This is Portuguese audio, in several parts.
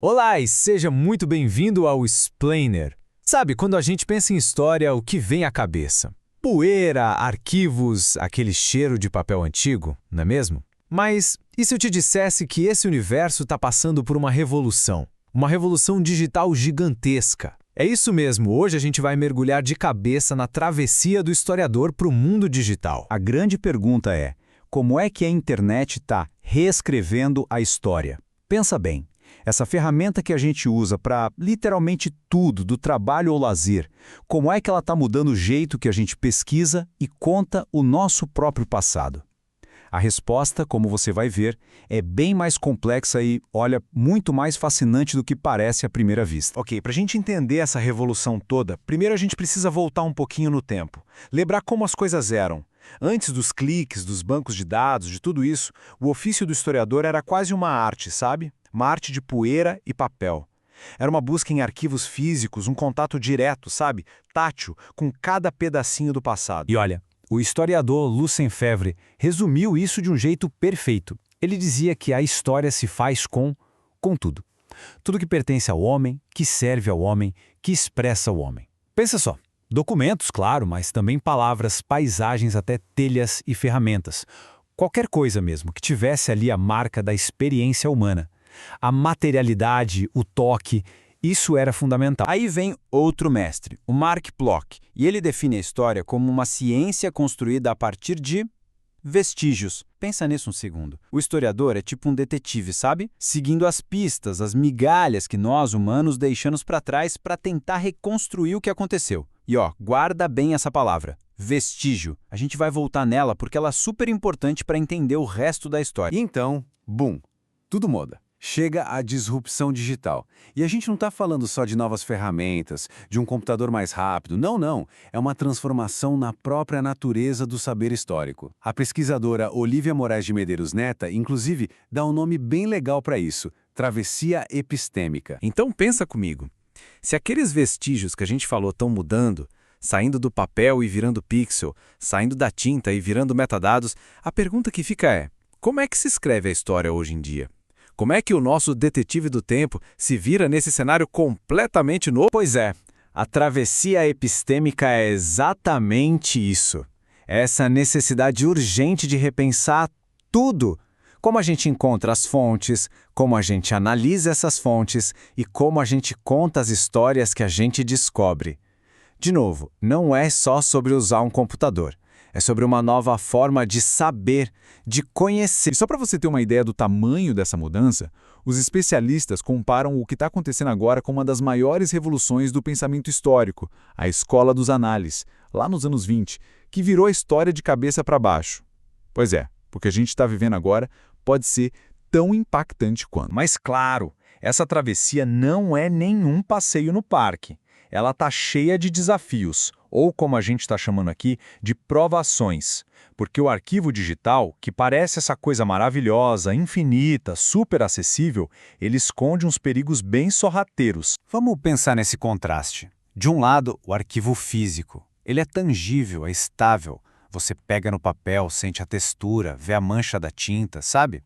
Olá e seja muito bem-vindo ao Explainer. Sabe, quando a gente pensa em história, o que vem à cabeça? Poeira, arquivos, aquele cheiro de papel antigo, não é mesmo? Mas e se eu te dissesse que esse universo está passando por uma revolução? Uma revolução digital gigantesca. É isso mesmo, hoje a gente vai mergulhar de cabeça na travessia do historiador para o mundo digital. A grande pergunta é, como é que a internet está reescrevendo a história? Pensa bem, essa ferramenta que a gente usa para literalmente tudo, do trabalho ao lazer, como é que ela está mudando o jeito que a gente pesquisa e conta o nosso próprio passado? A resposta, como você vai ver, é bem mais complexa e, olha, muito mais fascinante do que parece à primeira vista. Ok, para a gente entender essa revolução toda, primeiro a gente precisa voltar um pouquinho no tempo. Lembrar como as coisas eram. Antes dos cliques, dos bancos de dados, de tudo isso, o ofício do historiador era quase uma arte, sabe? Uma arte de poeira e papel. Era uma busca em arquivos físicos, um contato direto, sabe? Tátil, com cada pedacinho do passado. E olha, o historiador Lucien Febvre resumiu isso de um jeito perfeito. Ele dizia que a história se faz com tudo. Tudo que pertence ao homem, que serve ao homem, que expressa o homem. Pensa só, documentos, claro, mas também palavras, paisagens, até telhas e ferramentas. Qualquer coisa mesmo que tivesse ali a marca da experiência humana. A materialidade, o toque, isso era fundamental. Aí vem outro mestre, o Mark Bloch, e ele define a história como uma ciência construída a partir de vestígios. Pensa nisso um segundo. O historiador é tipo um detetive, sabe? Seguindo as pistas, as migalhas que nós, humanos, deixamos para trás para tentar reconstruir o que aconteceu. E guarda bem essa palavra, vestígio. A gente vai voltar nela porque ela é super importante para entender o resto da história. E então, bum, tudo muda. Chega a disrupção digital. E a gente não está falando só de novas ferramentas, de um computador mais rápido. Não. É uma transformação na própria natureza do saber histórico. A pesquisadora Olívia Moraes de Medeiros Neta, inclusive, dá um nome bem legal para isso, travessia epistêmica. Então pensa comigo. Se aqueles vestígios que a gente falou estão mudando, saindo do papel e virando pixel, saindo da tinta e virando metadados, a pergunta que fica é, como é que se escreve a história hoje em dia? Como é que o nosso detetive do tempo se vira nesse cenário completamente novo? Pois é, a travessia epistêmica é exatamente isso. Essa necessidade urgente de repensar tudo. Como a gente encontra as fontes, como a gente analisa essas fontes e como a gente conta as histórias que a gente descobre. De novo, não é só sobre usar um computador. É sobre uma nova forma de saber, de conhecer. E só para você ter uma ideia do tamanho dessa mudança, os especialistas comparam o que está acontecendo agora com uma das maiores revoluções do pensamento histórico, a Escola dos Análises, lá nos anos 20, que virou a história de cabeça para baixo. Pois é, o que a gente está vivendo agora pode ser tão impactante quanto. Mas claro, essa travessia não é nenhum passeio no parque. Ela está cheia de desafios, ou como a gente está chamando aqui, de provações. Porque o arquivo digital, que parece essa coisa maravilhosa, infinita, super acessível, ele esconde uns perigos bem sorrateiros. Vamos pensar nesse contraste. De um lado, o arquivo físico. Ele é tangível, é estável. Você pega no papel, sente a textura, vê a mancha da tinta, sabe?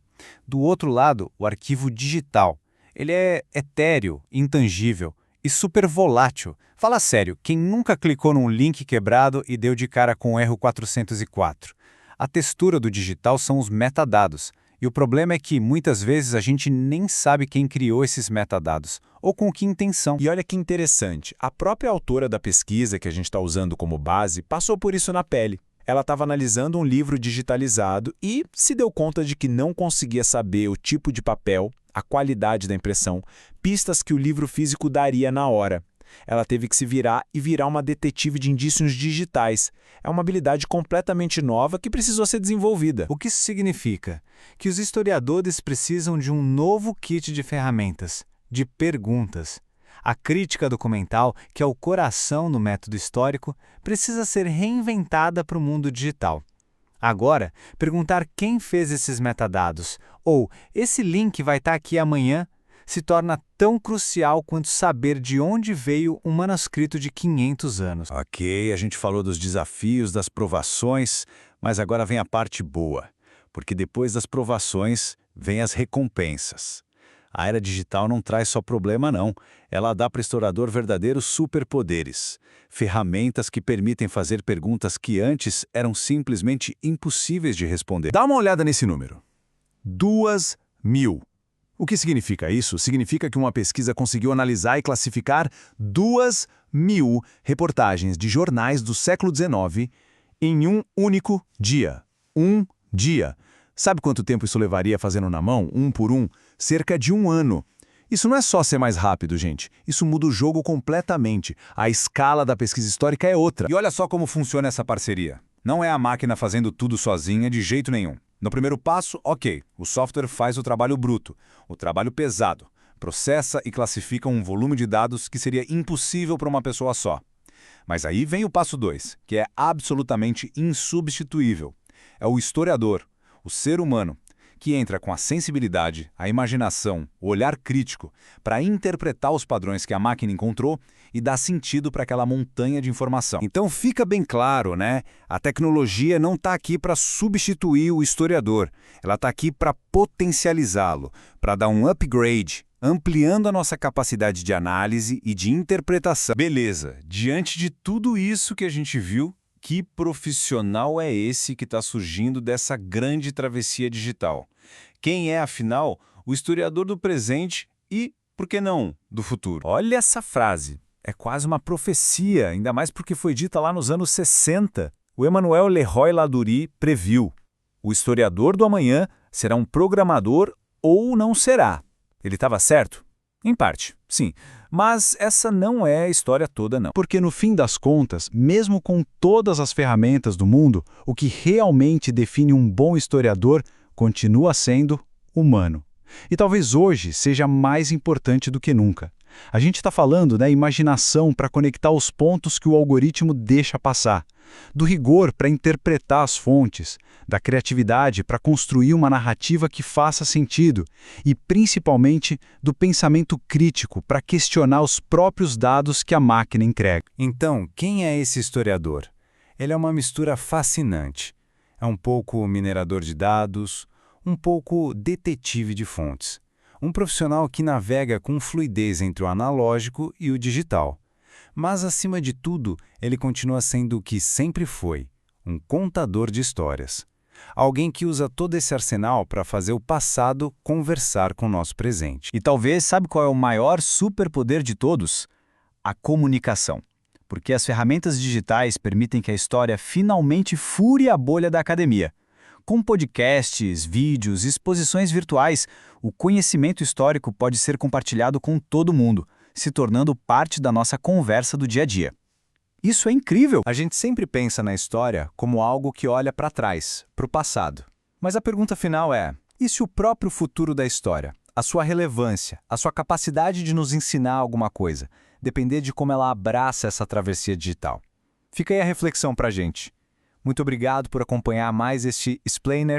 Do outro lado, o arquivo digital. Ele é etéreo, intangível e super volátil. Fala sério, quem nunca clicou num link quebrado e deu de cara com o erro 404? A textura do digital são os metadados. E o problema é que, muitas vezes, a gente nem sabe quem criou esses metadados, ou com que intenção. E olha que interessante, a própria autora da pesquisa que a gente está usando como base passou por isso na pele. Ela estava analisando um livro digitalizado e se deu conta de que não conseguia saber o tipo de papel, a qualidade da impressão, pistas que o livro físico daria na hora. Ela teve que se virar e virar uma detetive de indícios digitais. É uma habilidade completamente nova que precisou ser desenvolvida. O que isso significa? Que os historiadores precisam de um novo kit de ferramentas, de perguntas. A crítica documental, que é o coração do método histórico, precisa ser reinventada para o mundo digital. Agora, perguntar quem fez esses metadados, ou esse link vai estar aqui amanhã, se torna tão crucial quanto saber de onde veio um manuscrito de 500 anos. Ok, a gente falou dos desafios, das provações, mas agora vem a parte boa, porque depois das provações vem as recompensas. A era digital não traz só problema, não. Ela dá para o historiador verdadeiros superpoderes. Ferramentas que permitem fazer perguntas que antes eram simplesmente impossíveis de responder. Dá uma olhada nesse número. 2.000. O que significa isso? Significa que uma pesquisa conseguiu analisar e classificar 2.000 reportagens de jornais do século XIX em um único dia. Um dia. Sabe quanto tempo isso levaria fazendo na mão, um por um? Cerca de 1 ano. Isso não é só ser mais rápido, gente. Isso muda o jogo completamente. A escala da pesquisa histórica é outra. E olha só como funciona essa parceria. Não é a máquina fazendo tudo sozinha de jeito nenhum. No primeiro passo, ok, o software faz o trabalho bruto, o trabalho pesado, processa e classifica um volume de dados que seria impossível para uma pessoa só. Mas aí vem o passo 2, que é absolutamente insubstituível. É o historiador, o ser humano, que entra com a sensibilidade, a imaginação, o olhar crítico para interpretar os padrões que a máquina encontrou e dar sentido para aquela montanha de informação. Então fica bem claro, né? A tecnologia não está aqui para substituir o historiador. Ela está aqui para potencializá-lo, para dar um upgrade, ampliando a nossa capacidade de análise e de interpretação. Beleza, diante de tudo isso que a gente viu, que profissional é esse que está surgindo dessa grande travessia digital? Quem é, afinal, o historiador do presente e, por que não, do futuro? Olha essa frase. É quase uma profecia, ainda mais porque foi dita lá nos anos 60. O Emmanuel Leroy-Ladurie previu: o historiador do amanhã será um programador ou não será. Ele estava certo? Em parte, sim. Mas essa não é a história toda, não. Porque no fim das contas, mesmo com todas as ferramentas do mundo, o que realmente define um bom historiador continua sendo humano. E talvez hoje seja mais importante do que nunca. A gente está falando da imaginação para conectar os pontos que o algoritmo deixa passar, do rigor para interpretar as fontes, da criatividade para construir uma narrativa que faça sentido e, principalmente, do pensamento crítico para questionar os próprios dados que a máquina entrega. Então, quem é esse historiador? Ele é uma mistura fascinante. É um pouco minerador de dados, um pouco detetive de fontes. Um profissional que navega com fluidez entre o analógico e o digital. Mas, acima de tudo, ele continua sendo o que sempre foi, um contador de histórias. Alguém que usa todo esse arsenal para fazer o passado conversar com o nosso presente. E talvez, sabe qual é o maior superpoder de todos? A comunicação. Porque as ferramentas digitais permitem que a história finalmente fure a bolha da academia. Com podcasts, vídeos, exposições virtuais, o conhecimento histórico pode ser compartilhado com todo mundo, se tornando parte da nossa conversa do dia a dia. Isso é incrível! A gente sempre pensa na história como algo que olha para trás, para o passado. Mas a pergunta final é: e se o próprio futuro da história, a sua relevância, a sua capacidade de nos ensinar alguma coisa, depender de como ela abraça essa travessia digital? Fica aí a reflexão para a gente. Muito obrigado por acompanhar mais este Explainer.